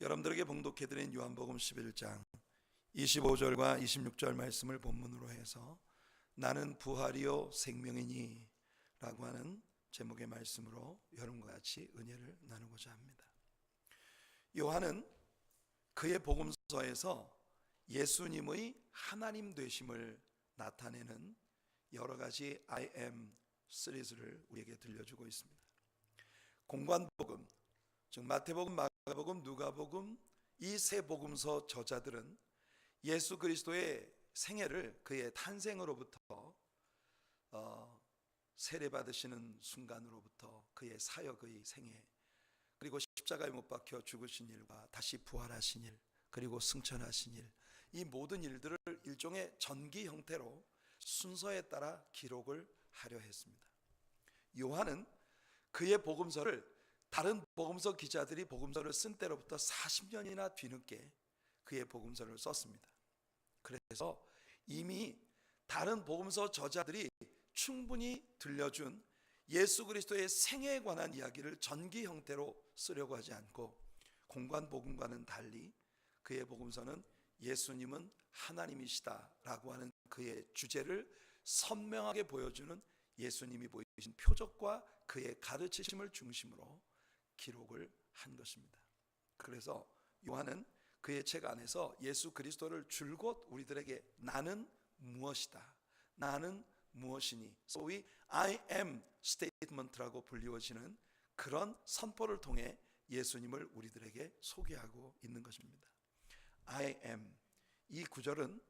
여러분들에게 봉독해드린 요한복음 11장 25절과 26절 말씀을 본문으로 해서 나는 부활이요 생명이니 라고 하는 제목의 말씀으로 여러분과 같이 은혜를 나누고자 합니다. 요한은 그의 복음서에서 예수님의 하나님 되심을 나타내는 여러 가지 I am 시리즈를 우리에게 들려주고 있습니다. 공관복음, 즉 마태복음, 마가복음, 누가복음 이 세 복음서 저자들은 예수 그리스도의 생애를 그의 탄생으로부터 세례받으시는 순간으로부터 그의 사역의 생애, 그리고 십자가에 못 박혀 죽으신 일과 다시 부활하신 일, 그리고 승천하신 일, 이 모든 일들을 일종의 전기 형태로 순서에 따라 기록을 하려 했습니다. 요한은 그의 복음서를 다른 복음서 기자들이 복음서를 쓴 때로부터 40년이나 뒤늦게 그의 복음서를 썼습니다. 그래서 이미 다른 복음서 저자들이 충분히 들려준 예수 그리스도의 생애에 관한 이야기를 전기 형태로 쓰려고 하지 않고 공관복음과는 달리 그의 복음서는 예수님은 하나님이시다라고 하는 그의 주제를 선명하게 보여주는 예수님이 보이신 표적과 그의 가르치심을 중심으로 기록을 한 것입니다. 그래서 요한은 그의 책 안에서 예수 그리스도를 줄곧 우리들에게 나는 무엇이다, 나는 무엇이니, 소위 I am statement라고 불리워지는 그런 선포를 통해 예수님을 우리들에게 소개하고 있는 것입니다. I am, 이 구절은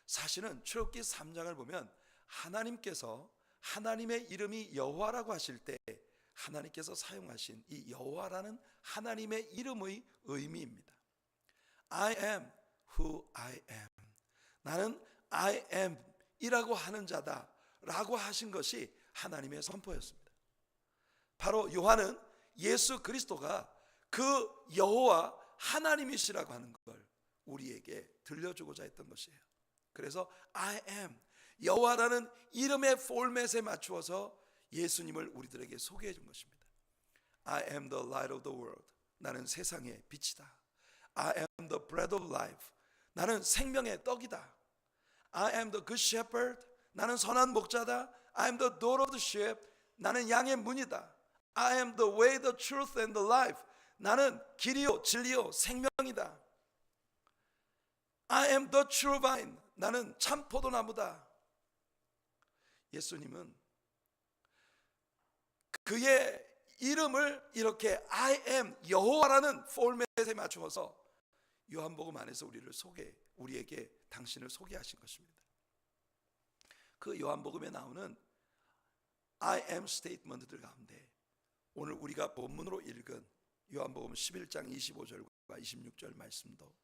사실은 출애굽기 3장을 보면 하나님께서 하나님의 이름이 여호와라고 하실 때 하나님께서 사용하신 이 여호와라는 하나님의 이름의 의미입니다. I am who I am, 나는 I am 이라고 하는 자다 라고 하신 것이 하나님의 선포였습니다. 바로 요한은 예수 그리스도가 그 여호와 하나님이시라고 하는 걸 우리에게 들려주고자 했던 것이에요. 그래서 I am, 여호와라는 이름의 포맷에 맞추어서 예수님을 우리들에게 소개해 준 것입니다. I am the light of the world, 나는 세상의 빛이다. I am the bread of life, 나는 생명의 떡이다. I am the good shepherd, 나는 선한 목자다. I am the door of the sheep, 나는 양의 문이다. I am the way, the truth and the life, 나는 길이요 진리요 생명이다. I am the true vine, 나는 참 포도나무다. 예수님은 그의 이름을 이렇게 I am 여호와라는 포맷에 맞추어서 요한복음 안에서 우리에게 당신을 소개하신 것입니다. 그 요한복음에 나오는 I am 스테이트먼트들 가운데 오늘 우리가 본문으로 읽은 요한복음 11장 25절과 26절 말씀도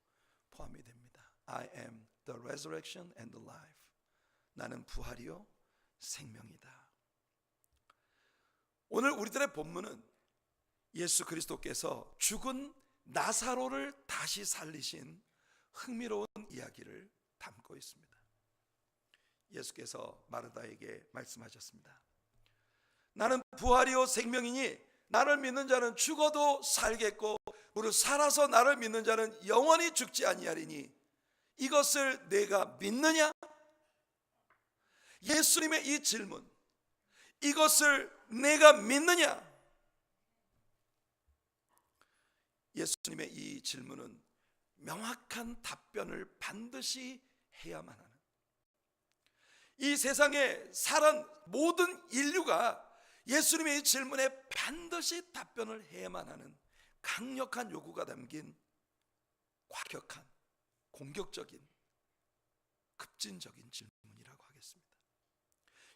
포함이 됩니다. I am the resurrection and the life, 나는 부활이요 생명이다. 오늘 우리들의 본문은 예수 그리스도께서 죽은 나사로를 다시 살리신 흥미로운 이야기를 담고 있습니다. 예수께서 마르다에게 말씀하셨습니다. 나는 부활이요 생명이니 나를 믿는 자는 죽어도 살겠고 무릇 살아서 나를 믿는 자는 영원히 죽지 아니하리니 이것을 내가 믿느냐? 예수님의 이 질문, 이것을 내가 믿느냐? 예수님의 이 질문은 명확한 답변을 반드시 해야만 하는, 이 세상에 살은 모든 인류가 예수님의 이 질문에 반드시 답변을 해야만 하는 강력한 요구가 담긴 과격한, 공격적인, 급진적인 질문이라고 하겠습니다.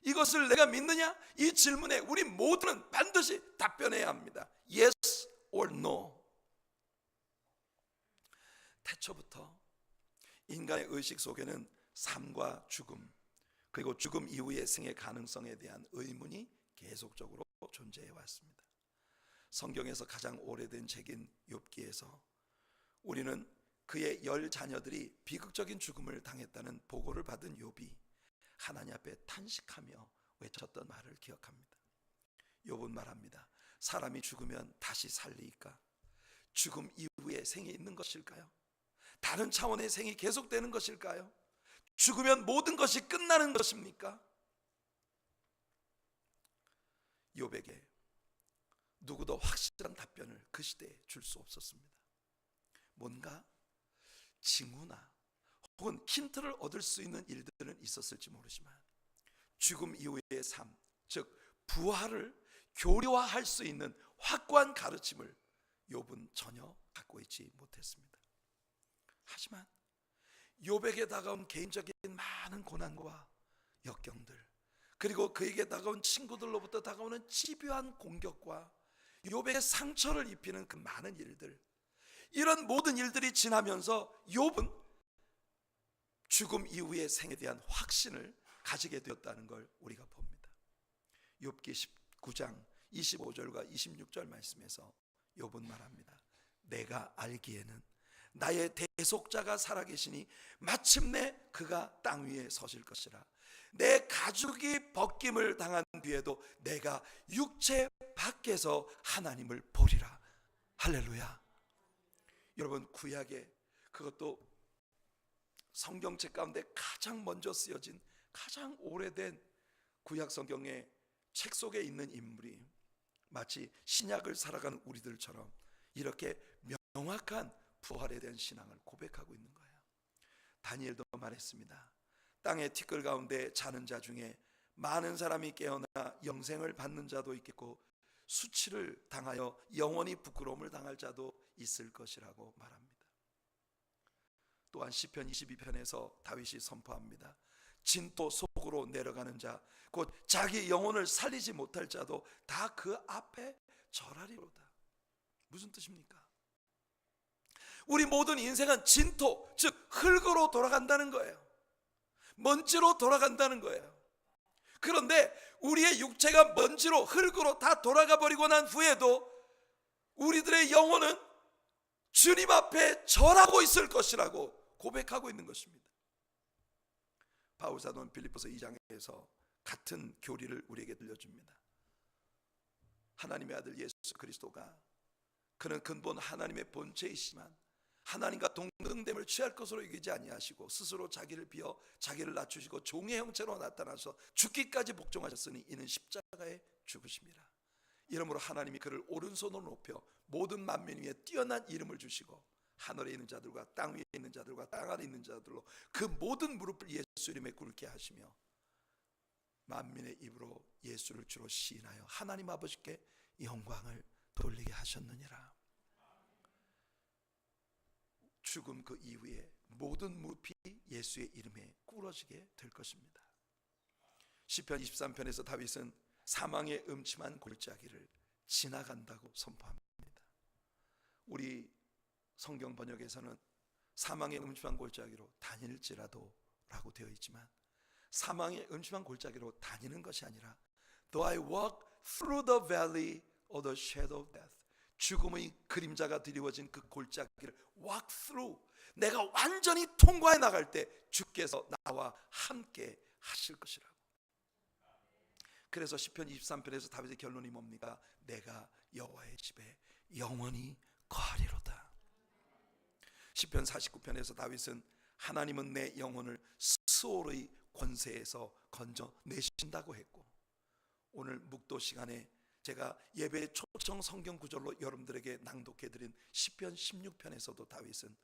이것을 내가 믿느냐? 이 질문에 우리 모두는 반드시 답변해야 합니다. Yes or no. 태초부터 인간의 의식 속에는 삶과 죽음, 그리고 죽음 이후의 생의 가능성에 대한 의문이 계속적으로 존재해 왔습니다. 성경에서 가장 오래된 책인 욥기에서 우리는 그의 10자녀들이 비극적인 죽음을 당했다는 보고를 받은 욥이 하나님 앞에 탄식하며 외쳤던 말을 기억합니다. 욥은 말합니다. 사람이 죽으면 다시 살리이까? 죽음 이후에 이후의 생이 있는 것일까요? 다른 차원의 생이 계속되는 것일까요? 죽으면 모든 것이 끝나는 것입니까? 욥에게 누구도 확실한 답변을 그 시대에 줄 수 없었습니다. 뭔가 징후나 혹은 힌트를 얻을 수 있는 일들은 있었을지 모르지만 죽음 이후의 삶, 즉 부활을 교류화할 수 있는 확고한 가르침을 욥은 전혀 갖고 있지 못했습니다. 하지만 욥에게 다가온 개인적인 많은 고난과 역경들, 그리고 그에게 다가온 친구들로부터 다가오는 집요한 공격과 욥에게 상처를 입히는 그 많은 일들, 이런 모든 일들이 지나면서 욥은 죽음 이후의 생에 대한 확신을 가지게 되었다는 걸 우리가 봅니다. 욥기 19장 25절과 26절 말씀에서 욥은 말합니다. 내가 알기에는 나의 대속자가 살아계시니 마침내 그가 땅 위에 서실 것이라. 내 가죽이 벗김을 당한 뒤에도 내가 육체 밖에서 하나님을 보리라. 할렐루야. 여러분, 구약에, 그것도 성경책 가운데 가장 먼저 쓰여진 가장 오래된 구약 성경의 책 속에 있는 인물이 마치 신약을 살아가는 우리들처럼 이렇게 명확한 부활에 대한 신앙을 고백하고 있는 거예요. 다니엘도 말했습니다. 땅의 티끌 가운데 자는 자 중에 많은 사람이 깨어나 영생을 받는 자도 있겠고 수치를 당하여 영원히 부끄러움을 당할 자도 있을 것이라고 말합니다. 또한 시편 22편에서 다윗이 선포합니다. 진토 속으로 내려가는 자, 곧 자기 영혼을 살리지 못할 자도 다 그 앞에 절하리로다. 무슨 뜻입니까? 우리 모든 인생은 진토, 즉 흙으로 돌아간다는 거예요. 먼지로 돌아간다는 거예요. 그런데 우리의 육체가 먼지로, 흙으로 다 돌아가 버리고 난 후에도 우리들의 영혼은 주님 앞에 절하고 있을 것이라고 고백하고 있는 것입니다. 바울 사도는 빌립보서 2장에서 같은 교리를 우리에게 들려줍니다. 하나님의 아들 예수 그리스도가 그는 근본 하나님의 본체이시지만 하나님과 동등됨을 취할 것으로 여기지 아니하시고 스스로 자기를 비어 자기를 낮추시고 종의 형체로 나타나서 죽기까지 복종하셨으니 이는 십자가에 죽으심이라. 이러므로 하나님이 그를 오른손으로 높여 모든 만민 위에 뛰어난 이름을 주시고 하늘에 있는 자들과 땅 위에 있는 자들과 땅 아래 있는 자들로 그 모든 무릎을 예수 이름에 꿇게 하시며 만민의 입으로 예수를 주로 시인하여 하나님 아버지께 영광을 돌리게 하셨느니라. 죽음 그 이후에 모든 무릎이 예수의 이름에 꿇어지게 될 것입니다. 시편 23편에서 다윗은 사망의 음침한 골짜기를 지나간다고 선포합니다. 우리 성경 번역에서는 사망의 음침한 골짜기로 다닐지라도 라고 되어 있지만 사망의 음침한 골짜기로 다니는 것이 아니라 Though I walk through the valley of the shadow of death, 죽음의 그림자가 드리워진 그 골짜기를 walk through, 내가 완전히 통과해 나갈 때 주께서 나와 함께 하실 것이라고. 그래서 시편 23편에서 다윗의 결론이 뭡니까? 내가 여호와의 집에 영원히 거하리로다. 시편 49편에서 다윗은 하나님은 내 영혼을 스올의 권세에서 건져내신다고 했고, 오늘 묵도 시간에 제가 예배의 초청 성경 구절로 여러분들에게 낭독해드린 시편 16편에서도 다윗은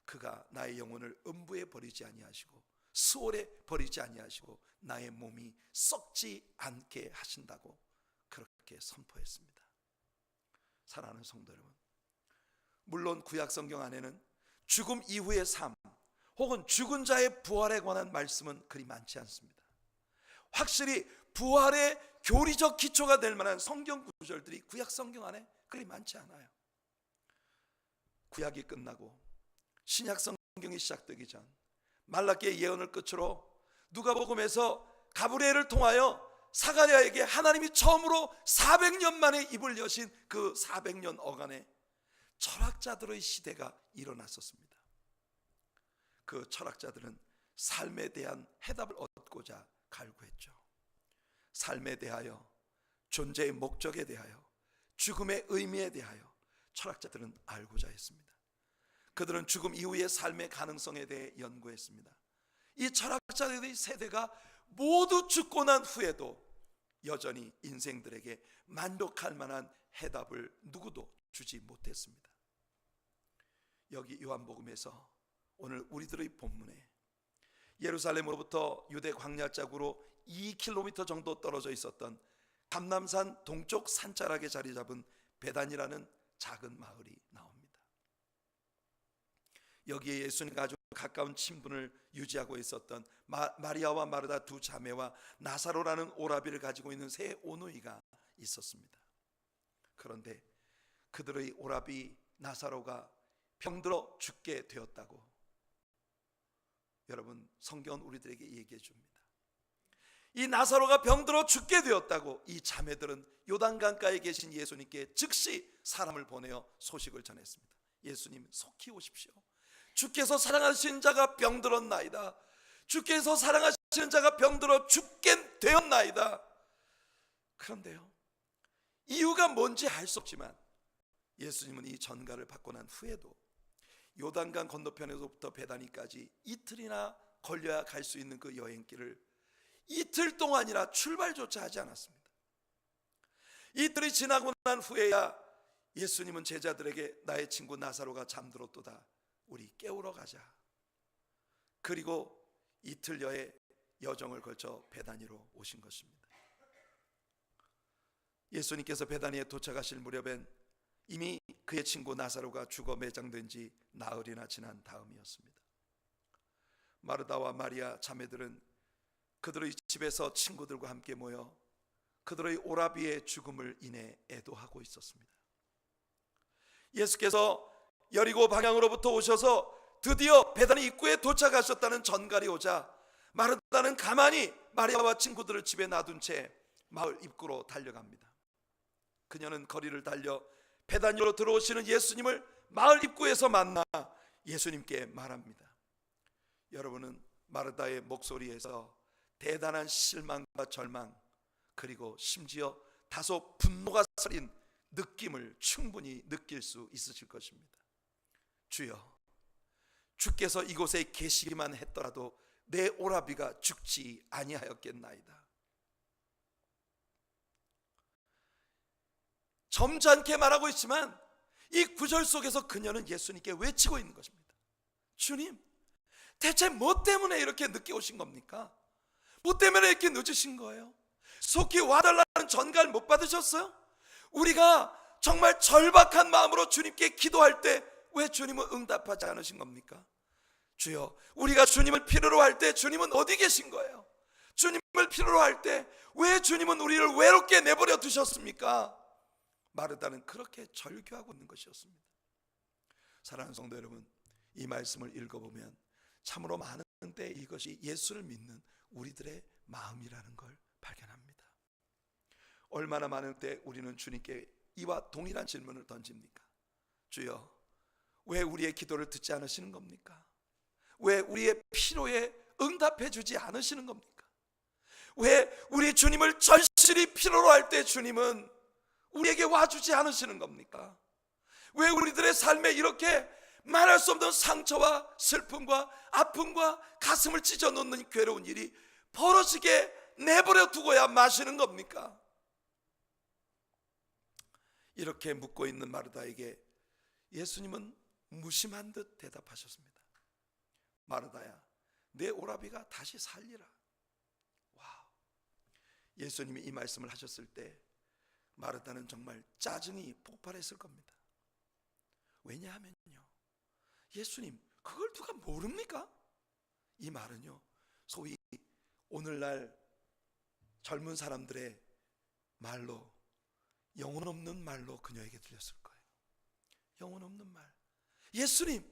그가 나의 영혼을 음부에 버리지 아니하시고 스올에 버리지 아니하시고 나의 몸이 썩지 않게 하신다고 그렇게 선포했습니다. 사랑하는 성도 여러분, 물론 구약 성경 안에는 죽음 이후의 삶 혹은 죽은 자의 부활에 관한 말씀은 그리 많지 않습니다. 확실히 부활의 교리적 기초가 될 만한 성경 구절들이 구약 성경 안에 그리 많지 않아요. 구약이 끝나고 신약 성경이 시작되기 전 말라기의 예언을 끝으로 누가복음에서 가브리엘을 통하여 사가랴에게 하나님이 처음으로 400년 만에 입을 여신 그 400년 어간에 철학자들의 시대가 일어났었습니다. 그 철학자들은 삶에 대한 해답을 얻고자 갈구했죠. 삶에 대하여, 존재의 목적에 대하여, 죽음의 의미에 대하여 철학자들은 알고자 했습니다. 그들은 죽음 이후의 삶의 가능성에 대해 연구했습니다. 이 철학자들의 세대가 모두 죽고 난 후에도 여전히 인생들에게 만족할 만한 해답을 누구도 주지 못했습니다. 여기 요한복음에서 오늘 우리들의 본문에 예루살렘으로부터 유대 광야 쪽으로 2km 정도 떨어져 있었던 감람산 동쪽 산자락에 자리 잡은 베단이라는 작은 마을이 나옵니다. 여기에 예수님과 아주 가까운 친분을 유지하고 있었던 마리아와 마르다 두 자매와 나사로라는 오라비를 가지고 있는 세 오누이가 있었습니다. 그런데 그들의 오라비 나사로가 병들어 죽게 되었다고 여러분 성경은 우리들에게 얘기해 줍니다. 이 나사로가 병들어 죽게 되었다고 이 자매들은 요단강가에 계신 예수님께 즉시 사람을 보내어 소식을 전했습니다. 예수님 속히 오십시오. 주께서 사랑하시는 자가 병들었나이다. 주께서 사랑하시는 자가 병들어 죽게 되었나이다. 그런데요, 이유가 뭔지 알 수 없지만 예수님은 이 전가를 받고 난 후에도 요단강 건너편에서부터 베다니까지 이틀이나 걸려야 갈 수 있는 그 여행길을 이틀 동안이나 출발조차 하지 않았습니다. 이틀이 지나고 난 후에야 예수님은 제자들에게 나의 친구 나사로가 잠들었도다. 우리 깨우러 가자. 그리고 이틀여의 여정을 거쳐 베다니로 오신 것입니다. 예수님께서 베다니에 도착하실 무렵엔 이미 그의 친구 나사로가 죽어 매장된 지 나흘이나 지난 다음이었습니다. 마르다와 마리아 자매들은 그들의 집에서 친구들과 함께 모여 그들의 오라비의 죽음을 인해 애도하고 있었습니다. 예수께서 여리고 방향으로부터 오셔서 드디어 베다니 입구에 도착하셨다는 전갈이 오자 마르다는 가만히 마리아와 친구들을 집에 놔둔 채 마을 입구로 달려갑니다. 그녀는 거리를 달려 베다니로 들어오시는 예수님을 마을 입구에서 만나 예수님께 말합니다. 여러분은 마르다의 목소리에서 대단한 실망과 절망, 그리고 심지어 다소 분노가 서린 느낌을 충분히 느낄 수 있으실 것입니다. 주여, 주께서 이곳에 계시기만 했더라도 내 오라비가 죽지 아니하였겠나이다. 점잖게 말하고 있지만 이 구절 속에서 그녀는 예수님께 외치고 있는 것입니다. 주님, 대체 뭐 때문에 이렇게 늦게 오신 겁니까? 뭐 때문에 이렇게 늦으신 거예요? 속히 와달라는 전갈 못 받으셨어요? 우리가 정말 절박한 마음으로 주님께 기도할 때 왜 주님은 응답하지 않으신 겁니까? 주여, 우리가 주님을 필요로 할 때 주님은 어디 계신 거예요? 주님을 필요로 할 때 왜 주님은 우리를 외롭게 내버려 두셨습니까? 마르다는 그렇게 절규하고 있는 것이었습니다. 사랑하는 성도 여러분, 이 말씀을 읽어보면 참으로 많은 때 이것이 예수를 믿는 우리들의 마음이라는 걸 발견합니다. 얼마나 많은 때 우리는 주님께 이와 동일한 질문을 던집니까? 주여, 왜 우리의 기도를 듣지 않으시는 겁니까? 왜 우리의 필요에 응답해 주지 않으시는 겁니까? 왜 우리 주님을 절실히 필요로 할 때 주님은 우리에게 와주지 않으시는 겁니까? 왜 우리들의 삶에 이렇게 말할 수 없는 상처와 슬픔과 아픔과 가슴을 찢어 놓는 괴로운 일이 벌어지게 내버려 두고야 마시는 겁니까? 이렇게 묻고 있는 마르다에게 예수님은 무심한 듯 대답하셨습니다. 마르다야, 내 오라비가 다시 살리라. 와우. 예수님이 이 말씀을 하셨을 때 마르다는 정말 짜증이 폭발했을 겁니다. 왜냐하면요, 예수님, 그걸 누가 모릅니까? 이 말은요, 소위 오늘날 젊은 사람들의 말로, 영혼 없는 말로 그녀에게 들렸을 거예요. 영혼 없는 말. 예수님,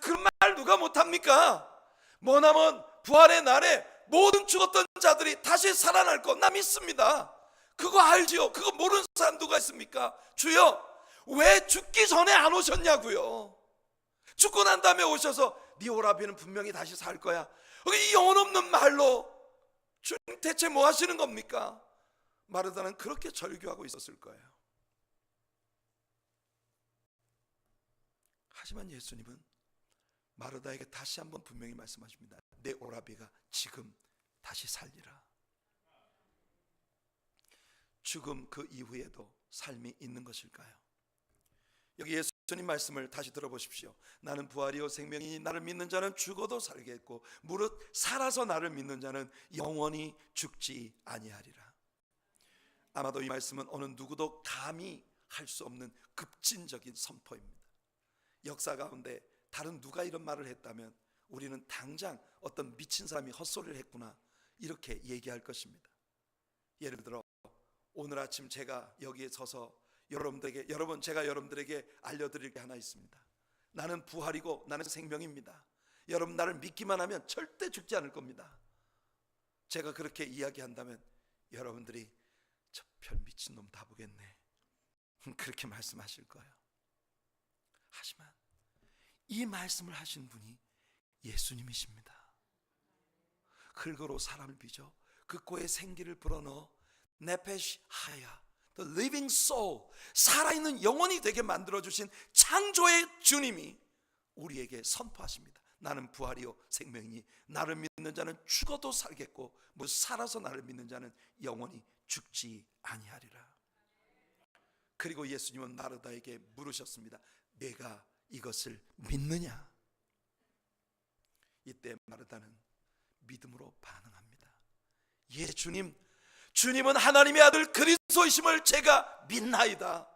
그런 말 누가 못합니까? 머나먼 부활의 날에 모든 죽었던 자들이 다시 살아날 거 나 믿습니다. 그거 알지요? 그거 모르는 사람 누가 있습니까? 주여, 왜 죽기 전에 안 오셨냐고요? 죽고 난 다음에 오셔서 네 오라비는 분명히 다시 살 거야, 이 영혼 없는 말로 주님 대체 뭐 하시는 겁니까? 마르다는 그렇게 절규하고 있었을 거예요. 하지만 예수님은 마르다에게 다시 한번 분명히 말씀하십니다. 내 오라비가 지금 다시 살리라. 죽음 그 이후에도 삶이 있는 것일까요? 여기 예수님 말씀을 다시 들어보십시오. 나는 부활이요 생명이니 나를 믿는 자는 죽어도 살겠고 무릇 살아서 나를 믿는 자는 영원히 죽지 아니하리라. 아마도 이 말씀은 어느 누구도 감히 할 수 없는 급진적인 선포입니다. 역사 가운데 다른 누가 이런 말을 했다면 우리는 당장 어떤 미친 사람이 헛소리를 했구나 이렇게 얘기할 것입니다. 예를 들어 오늘 아침 제가 여기에 서서 제가 여러분들에게 알려드릴 게 하나 있습니다. 나는 부활이고 나는 생명입니다. 여러분 나를 믿기만 하면 절대 죽지 않을 겁니다. 제가 그렇게 이야기한다면 여러분들이 저 별 미친놈 다 보겠네 그렇게 말씀하실 거예요. 하지만 이 말씀을 하신 분이 예수님이십니다. 흙으로 사람을 빚어 그 코에 생기를 불어넣어 네페시 하야 The living soul, 살아있는 영혼이 되게 만들어주신 창조의 주님이 우리에게 선포하십니다. 나는 부활이요 생명이니 나를 믿는 자는 죽어도 살겠고 뭐 살아서 나를 믿는 자는 영원히 죽지 아니하리라. 그리고 예수님은 마르다에게 물으셨습니다. 내가 이것을 믿느냐? 이때 마르다는 믿음으로 반응합니다. 예 주님, 주님은 하나님의 아들 그리스도이심을 제가 믿나이다.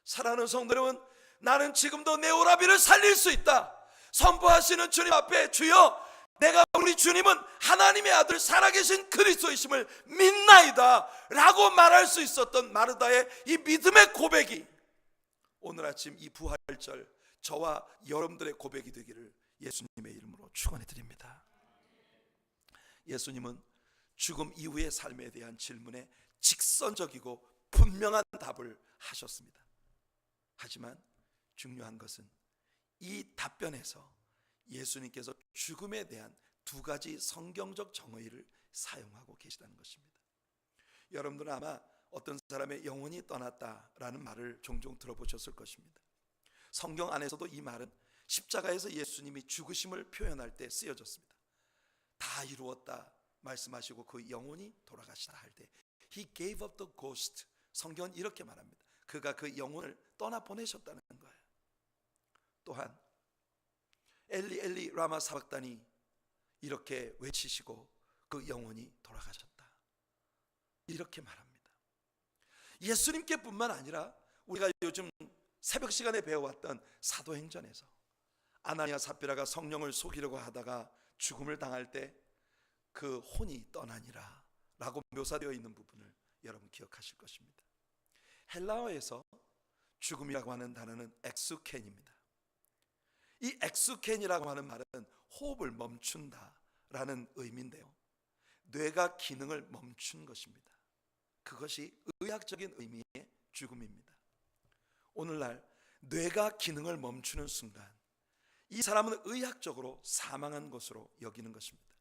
사랑하는 성도 여러분, 나는 지금도 내 오라비를 살릴 수 있다 선포하시는 주님 앞에 주여 내가 우리 주님은 하나님의 아들 살아계신 그리스도이심을 믿나이다 라고 말할 수 있었던 마르다의 이 믿음의 고백이 오늘 아침 이 부활절 저와 여러분들의 고백이 되기를 예수님의 이름으로 축원해 드립니다. 예수님은 죽음 이후의 삶에 대한 질문에 직선적이고 분명한 답을 하셨습니다. 하지만 중요한 것은 이 답변에서 예수님께서 죽음에 대한 두 가지 성경적 정의를 사용하고 계시다는 것입니다. 여러분들은 아마 어떤 사람의 영혼이 떠났다라는 말을 종종 들어보셨을 것입니다. 성경 안에서도 이 말은 십자가에서 예수님이 죽으심을 표현할 때 쓰여졌습니다. 다 이루었다 말씀하시고 그 영혼이 돌아가시다 할 때 He gave up the ghost. 성경은 이렇게 말합니다. 그가 그 영혼을 떠나보내셨다는 거예요. 또한 엘리 엘리 라마 사박다니 이렇게 외치시고 그 영혼이 돌아가셨다 이렇게 말합니다. 예수님께 뿐만 아니라 우리가 요즘 새벽 시간에 배워왔던 사도행전에서 아나니아 삽비라가 성령을 속이려고 하다가 죽음을 당할 때 그 혼이 떠나니라 라고 묘사되어 있는 부분을 여러분 기억하실 것입니다. 헬라어에서 죽음이라고 하는 단어는 엑수켄입니다. 이 엑수켄이라고 하는 말은 호흡을 멈춘다 라는 의미인데요, 뇌가 기능을 멈춘 것입니다. 그것이 의학적인 의미의 죽음입니다. 오늘날 뇌가 기능을 멈추는 순간 이 사람은 의학적으로 사망한 것으로 여기는 것입니다.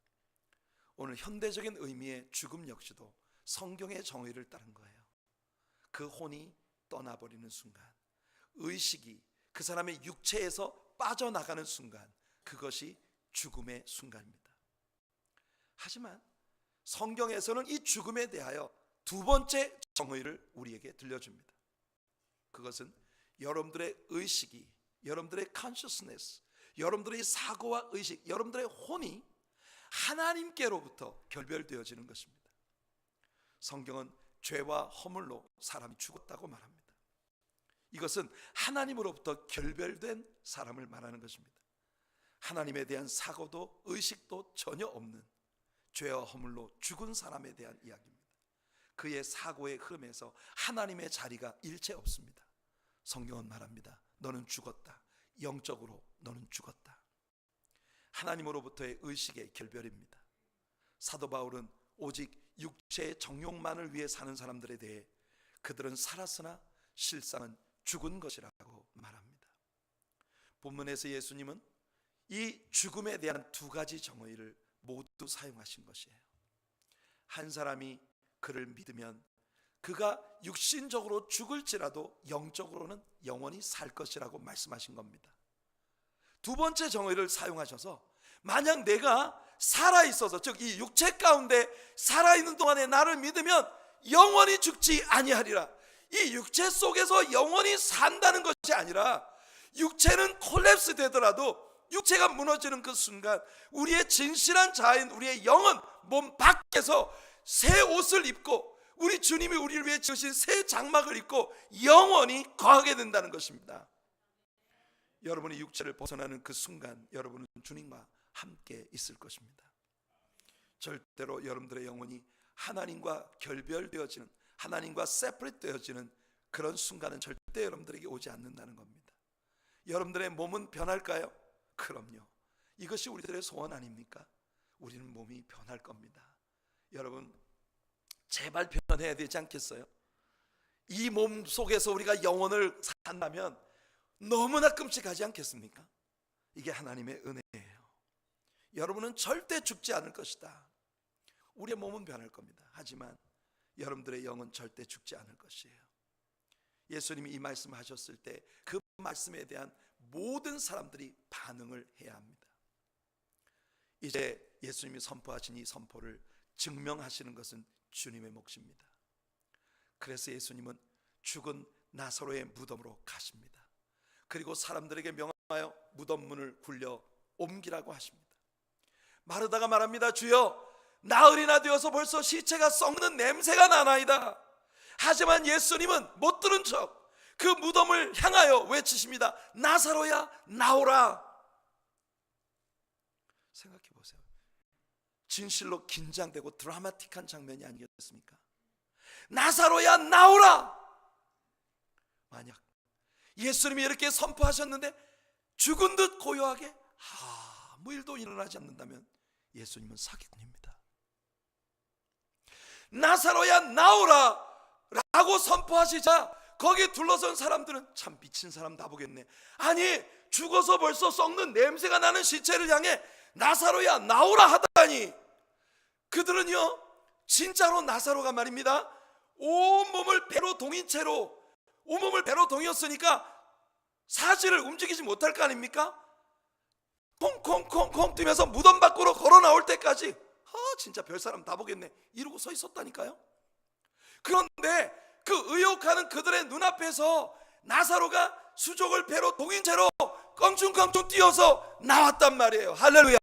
오늘 현대적인 의미의 죽음 역시도 성경의 정의를 따른 거예요. 그 혼이 떠나버리는 순간, 의식이 그 사람의 육체에서 빠져나가는 순간, 그것이 죽음의 순간입니다. 하지만 성경에서는 이 죽음에 대하여 두 번째 정의를 우리에게 들려줍니다. 그것은 여러분들의 의식이, 여러분들의 consciousness, 여러분들의 사고와 의식, 여러분들의 혼이 하나님께로부터 결별되어지는 것입니다. 성경은 죄와 허물로 사람이 죽었다고 말합니다. 이것은 하나님으로부터 결별된 사람을 말하는 것입니다. 하나님에 대한 사고도 의식도 전혀 없는 죄와 허물로 죽은 사람에 대한 이야기입니다. 그의 사고의 흐름에서 하나님의 자리가 일체 없습니다. 성경은 말합니다. 너는 죽었다. 영적으로 너는 죽었다. 하나님으로부터의 의식의 결별입니다. 사도 바울은 오직 육체의 정욕만을 위해 사는 사람들에 대해 그들은 살았으나 실상은 죽은 것이라고 말합니다. 본문에서 예수님은 이 죽음에 대한 두 가지 정의를 모두 사용하신 것이에요. 한 사람이 그를 믿으면 그가 육신적으로 죽을지라도 영적으로는 영원히 살 것이라고 말씀하신 겁니다. 두 번째 정의를 사용하셔서 만약 내가 살아있어서, 즉 이 육체 가운데 살아있는 동안에 나를 믿으면 영원히 죽지 아니하리라. 이 육체 속에서 영원히 산다는 것이 아니라 육체는 콜랩스 되더라도, 육체가 무너지는 그 순간 우리의 진실한 자아인 우리의 영은 몸 밖에서 새 옷을 입고 우리 주님이 우리를 위해 지으신 새 장막을 입고 영원히 거하게 된다는 것입니다. 여러분이 육체를 벗어나는 그 순간 여러분은 주님과 함께 있을 것입니다. 절대로 여러분들의 영혼이 하나님과 결별되어지는, 하나님과 세퍼레이트 되어지는 그런 순간은 절대 여러분들에게 오지 않는다는 겁니다. 여러분들의 몸은 변할까요? 그럼요. 이것이 우리들의 소원 아닙니까? 우리는 몸이 변할 겁니다. 여러분, 제발 변해야 되지 않겠어요? 이 몸 속에서 우리가 영원을 산다면 너무나 끔찍하지 않겠습니까? 이게 하나님의 은혜예요. 여러분은 절대 죽지 않을 것이다. 우리의 몸은 변할 겁니다. 하지만 여러분들의 영은 절대 죽지 않을 것이에요. 예수님이 이 말씀을 하셨을 때 그 말씀에 대한 모든 사람들이 반응을 해야 합니다. 이제 예수님이 선포하신 이 선포를 증명하시는 것은 주님의 몫입니다. 그래서 예수님은 죽은 나사로의 무덤으로 가십니다. 그리고 사람들에게 명하여 무덤 문을 굴려 옮기라고 하십니다. 마르다가 말합니다. 주여, 나흘이나 되어서 벌써 시체가 썩는 냄새가 나나이다. 하지만 예수님은 못 들은 척 그 무덤을 향하여 외치십니다. 나사로야, 나오라. 생각해 보세요. 진실로 긴장되고 드라마틱한 장면이 아니겠습니까? 나사로야, 나오라. 만약 예수님이 이렇게 선포하셨는데 죽은 듯 고요하게 아무 일도 일어나지 않는다면 예수님은 사기꾼입니다. 나사로야, 나오라 라고 선포하시자 거기에 둘러선 사람들은 참 미친 사람 다 보겠네. 아니, 죽어서 벌써 썩는 냄새가 나는 시체를 향해 나사로야, 나오라 하다니. 그들은요, 진짜로 나사로가 말입니다, 온몸을 배로 동인 채로, 온몸을 배로 동였으니까 사실을 움직이지 못할 거 아닙니까? 콩콩콩콩 뛰면서 무덤 밖으로 걸어 나올 때까지 진짜 별 사람 다 보겠네 이러고 서 있었다니까요. 그런데 그 의혹하는 그들의 눈앞에서 나사로가 수족을 배로 동인 채로 껑충껑충 뛰어서 나왔단 말이에요. 할렐루야.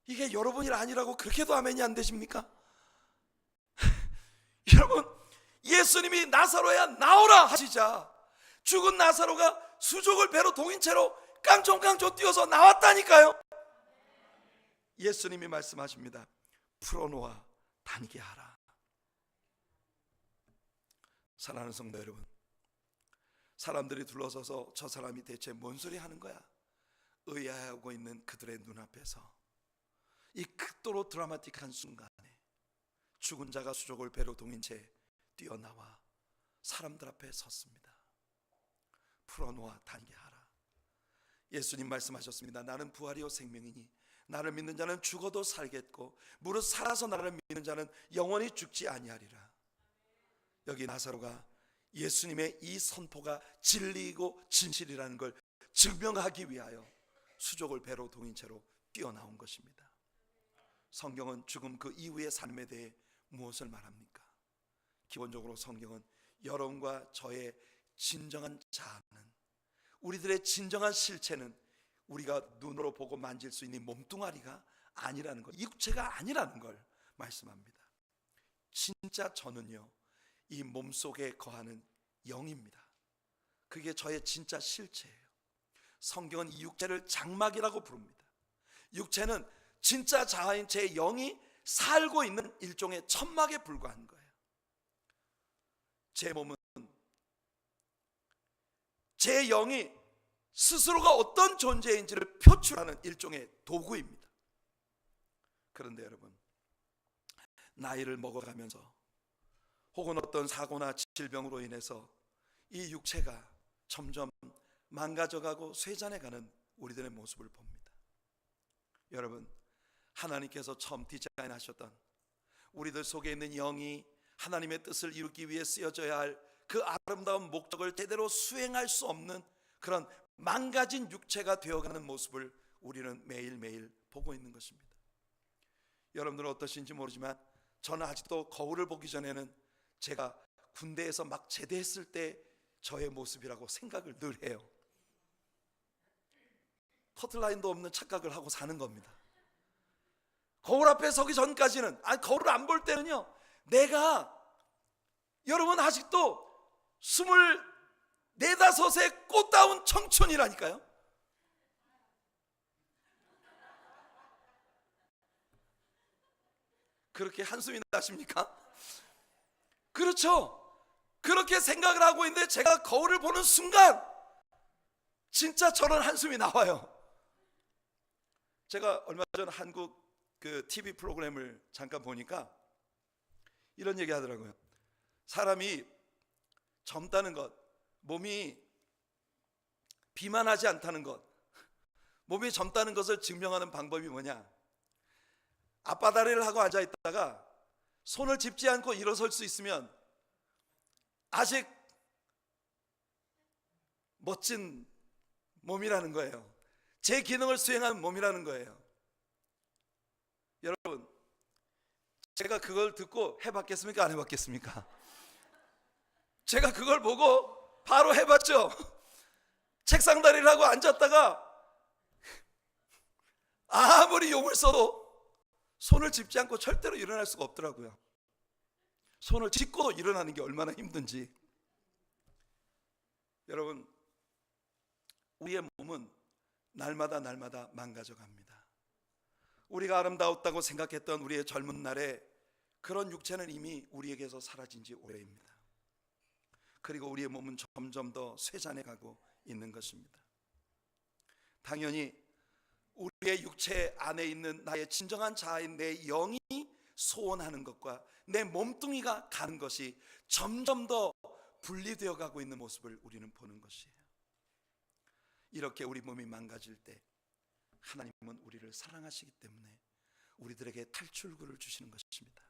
이게 여러분이 아니라고 그렇게도 아멘이 안 되십니까? 여러분, 예수님이 나사로야, 나오라 하시자 죽은 나사로가 수족을 배로 동인 채로 깡총깡총 뛰어서 나왔다니까요. 예수님이 말씀하십니다. 풀어놓아 다니게 하라. 사랑하는 성도 여러분, 사람들이 둘러서서 저 사람이 대체 뭔 소리 하는 거야 의아해하고 있는 그들의 눈앞에서 이 극도로 드라마틱한 순간에 죽은 자가 수족을 배로 동인 채 뛰어나와 사람들 앞에 섰습니다. 풀어놓아 다니게 하라. 예수님 말씀하셨습니다. 나는 부활이요 생명이니 나를 믿는 자는 죽어도 살겠고 무릇 살아서 나를 믿는 자는 영원히 죽지 아니하리라. 여기 나사로가 예수님의 이 선포가 진리이고 진실이라는 걸 증명하기 위하여 수족을 배로 동인 채로 뛰어나온 것입니다. 성경은 죽음 그 이후의 삶에 대해 무엇을 말합니까? 기본적으로 성경은 여러분과 저의 진정한 자아는, 우리들의 진정한 실체는 우리가 눈으로 보고 만질 수 있는 몸뚱아리가 아니라는 것, 육체가 아니라는 걸 말씀합니다. 진짜 저는요, 이 몸속에 거하는 영입니다. 그게 저의 진짜 실체예요. 성경은 이 육체를 장막이라고 부릅니다. 육체는 진짜 자아인 제 영이 살고 있는 일종의 천막에 불과한 거예요. 제 몸은 제 영이 스스로가 어떤 존재인지를 표출하는 일종의 도구입니다. 그런데 여러분, 나이를 먹어가면서 혹은 어떤 사고나 질병으로 인해서 이 육체가 점점 망가져가고 쇠잔해가는 우리들의 모습을 봅니다. 여러분, 하나님께서 처음 디자인하셨던 우리들 속에 있는 영이 하나님의 뜻을 이루기 위해 쓰여져야 할 그 아름다운 목적을 제대로 수행할 수 없는 그런 망가진 육체가 되어가는 모습을 우리는 매일매일 보고 있는 것입니다. 여러분들은 어떠신지 모르지만 저는 아직도 거울을 보기 전에는 제가 군대에서 막 제대했을 때 저의 모습이라고 생각을 늘 해요. 커트라인도 없는 착각을 하고 사는 겁니다. 거울 앞에 서기 전까지는, 거울을 안 볼 때는요, 내가, 여러분 아직도 24, 5의 꽃다운 청춘이라니까요. 그렇게 한숨이 나십니까? 그렇죠. 그렇게 생각을 하고 있는데 제가 거울을 보는 순간 진짜 저런 한숨이 나와요. 제가 얼마 전 한국 그 TV 프로그램을 잠깐 보니까 이런 얘기 하더라고요. 사람이 젊다는 것, 몸이 비만하지 않다는 것, 몸이 젊다는 것을 증명하는 방법이 뭐냐? 앞바다리를 하고 앉아 있다가 손을 짚지 않고 일어설 수 있으면 아직 멋진 몸이라는 거예요. 제 기능을 수행하는 몸이라는 거예요. 여러분, 제가 그걸 듣고 해봤겠습니까? 안 해봤겠습니까? 제가 그걸 보고 바로 해봤죠. 책상 다리를 하고 앉았다가 아무리 용을 써도 손을 짚지 않고 절대로 일어날 수가 없더라고요. 손을 짚고도 일어나는 게 얼마나 힘든지. 여러분, 우리의 몸은 날마다 망가져 갑니다. 우리가 아름다웠다고 생각했던 우리의 젊은 날에 그런 육체는 이미 우리에게서 사라진 지 오래입니다. 그리고 우리의 몸은 점점 더 쇠잔해 가고 있는 것입니다. 당연히 우리의 육체 안에 있는 나의 진정한 자아인 내 영이 소원하는 것과 내 몸뚱이가 가는 것이 점점 더 분리되어 가고 있는 모습을 우리는 보는 것이에요. 이렇게 우리 몸이 망가질 때 하나님은 우리를 사랑하시기 때문에 우리들에게 탈출구를 주시는 것입니다.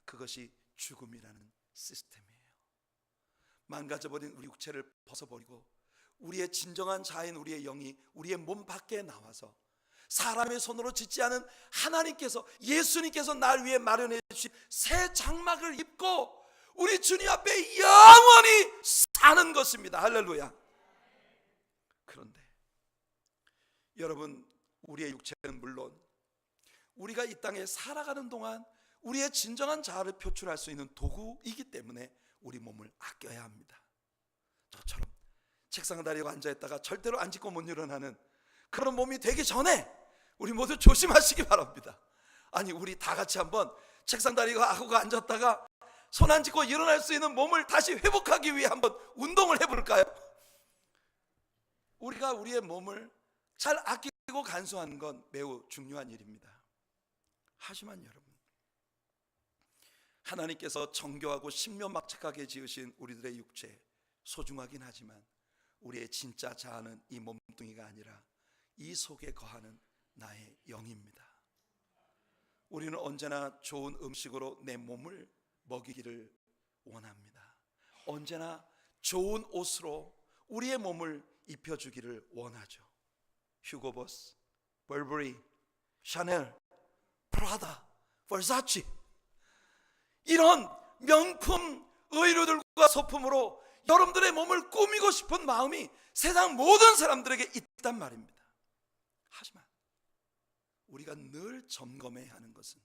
그것이 죽음이라는 시스템이에요. 망가져버린 우리 육체를 벗어버리고 우리의 진정한 자인 우리의 영이 우리의 몸 밖에 나와서 사람의 손으로 짓지 않은 하나님께서, 예수님께서 날 위해 마련해 주신 새 장막을 입고 우리 주님 앞에 영원히 사는 것입니다. 할렐루야. 그런데 여러분, 우리의 육체는 물론 우리가 이 땅에 살아가는 동안 우리의 진정한 자아를 표출할 수 있는 도구이기 때문에 우리 몸을 아껴야 합니다. 저처럼 책상 다리에 앉아있다가 절대로 안 짚고 못 일어나는 그런 몸이 되기 전에 우리 모두 조심하시기 바랍니다. 아니, 우리 다 같이 한번 책상 다리에 하고 앉았다가 손 안 짚고 일어날 수 있는 몸을 다시 회복하기 위해 한번 운동을 해볼까요? 우리가 우리의 몸을 잘 아끼고 간수하는 건 매우 중요한 일입니다. 하지만 여러분, 하나님께서 정교하고 신묘막측하게 지으신 우리들의 육체, 소중하긴 하지만 우리의 진짜 자아는 이 몸뚱이가 아니라 이 속에 거하는 나의 영입니다. 우리는 언제나 좋은 음식으로 내 몸을 먹이기를 원합니다. 언제나 좋은 옷으로 우리의 몸을 입혀주기를 원하죠. 휴고보스, 벌버리, 샤넬, 프라다, 버사치, 이런 명품 의류들과 소품으로 여러분들의 몸을 꾸미고 싶은 마음이 세상 모든 사람들에게 있단 말입니다. 하지만 우리가 늘 점검해야 하는 것은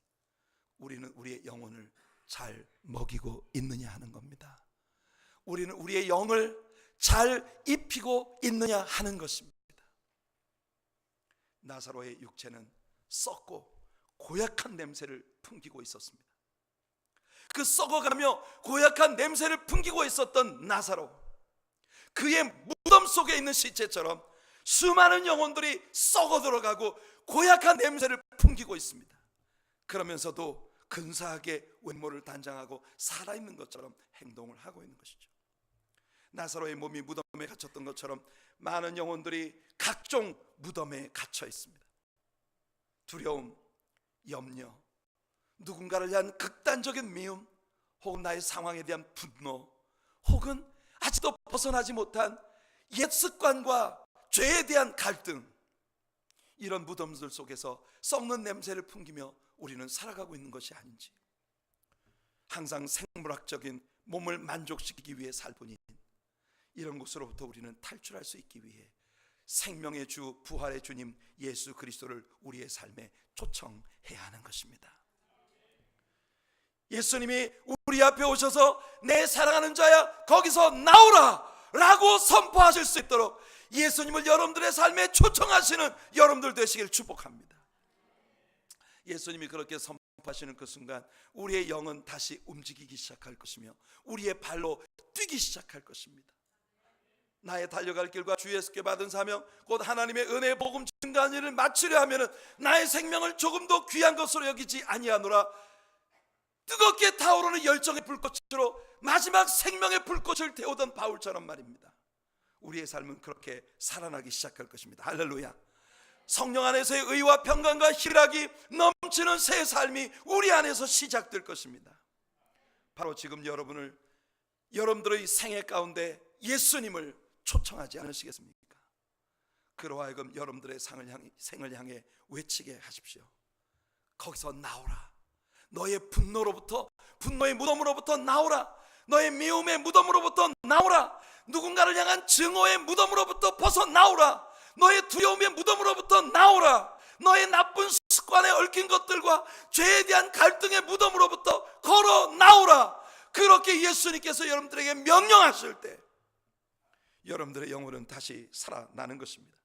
우리는 우리의 영혼을 잘 먹이고 있느냐 하는 겁니다. 우리는 우리의 영을 잘 입히고 있느냐 하는 것입니다. 나사로의 육체는 썩고 고약한 냄새를 풍기고 있었습니다. 그 썩어가며 고약한 냄새를 풍기고 있었던 나사로, 그의 무덤 속에 있는 시체처럼 수많은 영혼들이 썩어 들어가고 고약한 냄새를 풍기고 있습니다. 그러면서도 근사하게 외모를 단장하고 살아있는 것처럼 행동을 하고 있는 것이죠. 나사로의 몸이 무덤에 갇혔던 것처럼 많은 영혼들이 각종 무덤에 갇혀 있습니다. 두려움, 염려, 누군가를 위한 극단적인 미움, 혹은 나의 상황에 대한 분노, 혹은 아직도 벗어나지 못한 옛 습관과 죄에 대한 갈등, 이런 무덤들 속에서 썩는 냄새를 풍기며 우리는 살아가고 있는 것이 아닌지, 항상 생물학적인 몸을 만족시키기 위해 살 뿐인 이런 것으로부터 우리는 탈출할 수 있기 위해 생명의 주, 부활의 주님 예수 그리스도를 우리의 삶에 초청해야 하는 것입니다. 예수님이 우리 앞에 오셔서 내 사랑하는 자야 거기서 나오라 라고 선포하실 수 있도록 예수님을 여러분들의 삶에 초청하시는 여러분들 되시길 축복합니다. 예수님이 그렇게 선포하시는 그 순간 우리의 영은 다시 움직이기 시작할 것이며 우리의 발로 뛰기 시작할 것입니다. 나의 달려갈 길과 주 예수께 받은 사명 곧 하나님의 은혜의 복음 증거하는 일을 마치려 하면은 나의 생명을 조금 더 귀한 것으로 여기지 아니하노라. 뜨겁게 타오르는 열정의 불꽃으로 마지막 생명의 불꽃을 태우던 바울처럼 말입니다. 우리의 삶은 그렇게 살아나기 시작할 것입니다. 할렐루야. 성령 안에서의 의와 평강과 희락이 넘치는 새 삶이 우리 안에서 시작될 것입니다. 바로 지금 여러분들의 생애 가운데 예수님을 초청하지 않으시겠습니까? 그로 하여금 여러분들의 생을 향해 외치게 하십시오. 거기서 나오라. 너의 분노의 무덤으로부터 나오라. 너의 미움의 무덤으로부터 나오라. 누군가를 향한 증오의 무덤으로부터 벗어나오라. 너의 두려움의 무덤으로부터 나오라. 너의 나쁜 습관에 얽힌 것들과 죄에 대한 갈등의 무덤으로부터 걸어 나오라. 그렇게 예수님께서 여러분들에게 명령하실 때 여러분들의 영혼은 다시 살아나는 것입니다.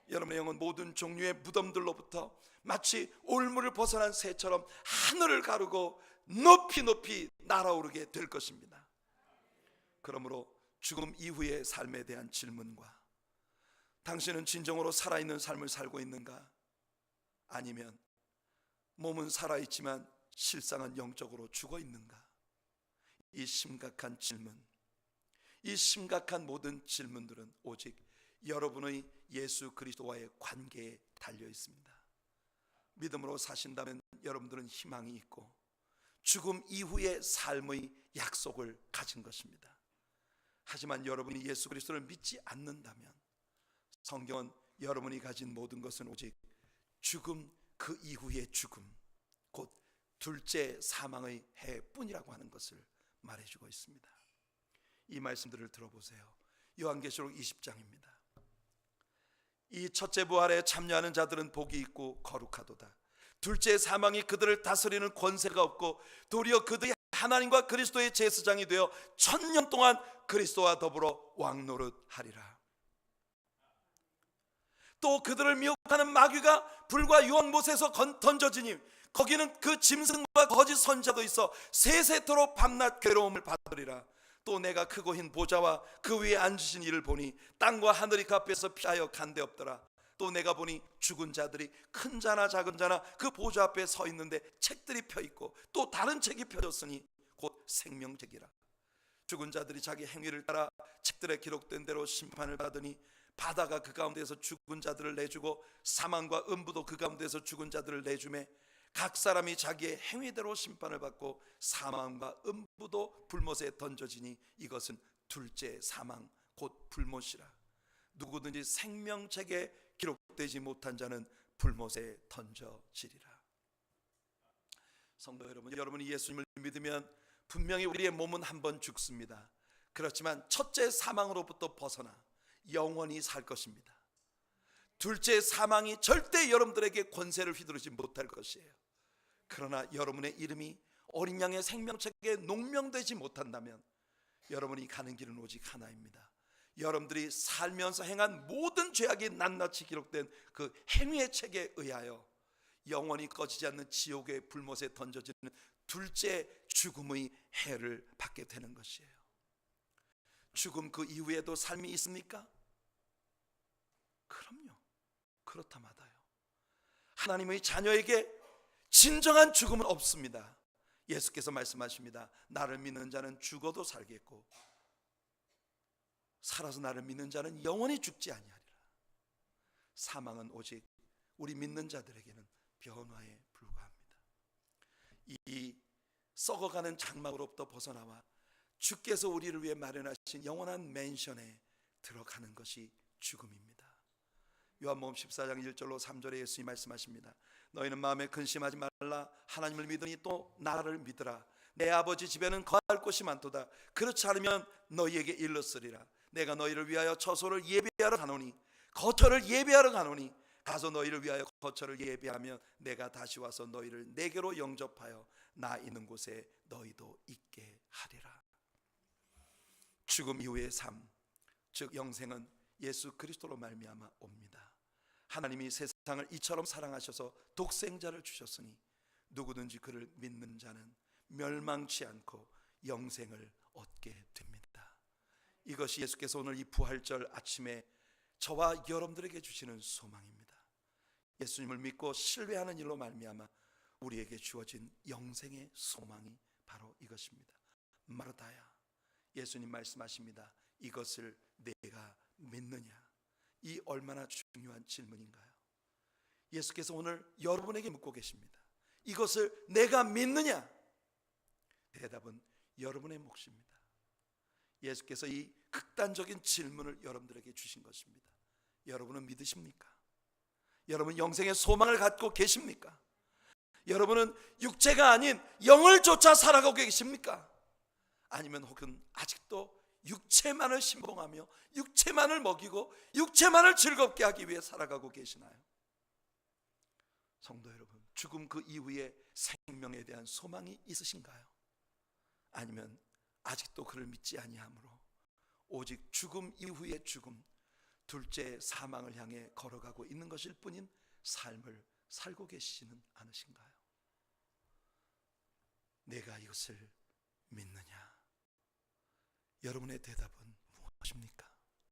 여러분의 영혼 모든 종류의 무덤들로부터 마치 올무를 벗어난 새처럼 하늘을 가르고 높이 높이 날아오르게 될 것입니다. 그러므로 죽음 이후의 삶에 대한 질문과 당신은 진정으로 살아있는 삶을 살고 있는가? 아니면 몸은 살아있지만 실상은 영적으로 죽어 있는가? 이 심각한 질문, 이 심각한 모든 질문들은 오직 여러분의 예수 그리스도와의 관계에 달려 있습니다. 믿음으로 사신다면 여러분들은 희망이 있고 죽음 이후의 삶의 약속을 가진 것입니다. 하지만 여러분이 예수 그리스도를 믿지 않는다면 성경은 여러분이 가진 모든 것은 오직 죽음, 그 이후의 죽음, 곧 둘째 사망의 해뿐이라고 하는 것을 말해주고 있습니다. 이 말씀들을 들어보세요. 요한계시록 20장입니다. 이 첫째 부활에 참여하는 자들은 복이 있고 거룩하도다. 둘째 사망이 그들을 다스리는 권세가 없고 도리어 그들이 하나님과 그리스도의 제사장이 되어 1000년 동안 그리스도와 더불어 왕노릇하리라. 또 그들을 미혹하는 마귀가 불과 유황못에서 던져지니 거기는 그 짐승과 거짓 선자도 있어 세세토록 밤낮 괴로움을 받으리라. 또 내가 크고 흰 보좌와 그 위에 앉으신 이를 보니 땅과 하늘이 갚여서 피하여 간데 없더라. 또 내가 보니 죽은 자들이 큰 자나 작은 자나 그 보좌 앞에 서 있는데 책들이 펴 있고 또 다른 책이 펴졌으니 곧 생명책이라. 죽은 자들이 자기 행위를 따라 책들에 기록된 대로 심판을 받으니 바다가 그 가운데서 죽은 자들을 내주고 사망과 음부도 그 가운데서 죽은 자들을 내주매 각 사람이 자기의 행위대로 심판을 받고 사망과 음부도 불못에 던져지니 이것은 둘째 사망 곧 불못이라. 누구든지 생명책에 기록되지 못한 자는 불못에 던져지리라. 성도 여러분, 여러분이 예수님을 믿으면 분명히 우리의 몸은 한번 죽습니다. 그렇지만 첫째 사망으로부터 벗어나 영원히 살 것입니다. 둘째 사망이 절대 여러분들에게 권세를 휘두르지 못할 것이에요. 그러나 여러분의 이름이 어린 양의 생명책에 농명되지 못한다면 여러분이 가는 길은 오직 하나입니다. 여러분들이 살면서 행한 모든 죄악이 낱낱이 기록된 그 행위의 책에 의하여 영원히 꺼지지 않는 지옥의 불못에 던져지는 둘째 죽음의 해를 받게 되는 것이에요. 죽음 그 이후에도 삶이 있습니까? 그럼요. 그렇다마다요. 하나님의 자녀에게 진정한 죽음은 없습니다. 예수께서 말씀하십니다. 나를 믿는 자는 죽어도 살겠고 살아서 나를 믿는 자는 영원히 죽지 아니하리라. 사망은 오직 우리 믿는 자들에게는 변화에 불과합니다. 이 썩어가는 장막으로부터 벗어나와 주께서 우리를 위해 마련하신 영원한 맨션에 들어가는 것이 죽음입니다. 요한복음 14장 1절로 3절에 예수님이 말씀하십니다. 너희는 마음에 근심하지 말라. 하나님을 믿으니 또 나를 믿으라. 내 아버지 집에는 거할 곳이 많도다. 그렇지 않으면 너희에게 일렀으리라. 내가 너희를 위하여 처소를 예비하러 가노니 거처를 예비하러 가노니 가서 너희를 위하여 거처를 예비하면 내가 다시 와서 너희를 내게로 영접하여 나 있는 곳에 너희도 있게 하리라. 죽음 이후의 삶, 즉 영생은 예수 그리스도로 말미암아 옵니다. 하나님이 세상을 이처럼 사랑하셔서 독생자를 주셨으니 누구든지 그를 믿는 자는 멸망치 않고 영생을 얻게 됩니다. 이것이 예수께서 오늘 이 부활절 아침에 저와 여러분들에게 주시는 소망입니다. 예수님을 믿고 신뢰하는 일로 말미암아 우리에게 주어진 영생의 소망이 바로 이것입니다. 마르다야, 예수님 말씀하십니다. 이것을 내가 믿느냐? 이 얼마나 중요한 질문인가요? 예수께서 오늘 여러분에게 묻고 계십니다. 이것을 내가 믿느냐? 대답은 여러분의 몫입니다. 예수께서 이 극단적인 질문을 여러분들에게 주신 것입니다. 여러분은 믿으십니까? 여러분 영생의 소망을 갖고 계십니까? 여러분은 육체가 아닌 영을 쫓아 살아가고 계십니까? 아니면 혹은 아직도 육체만을 신봉하며 육체만을 먹이고 육체만을 즐겁게 하기 위해 살아가고 계시나요? 성도 여러분, 죽음 그 이후에 생명에 대한 소망이 있으신가요? 아니면 아직도 그를 믿지 아니하므로 오직 죽음 이후의 죽음, 둘째 사망을 향해 걸어가고 있는 것일 뿐인 삶을 살고 계시지는 않으신가요? 내가 이것을 믿느냐? 여러분의 대답은 무엇입니까?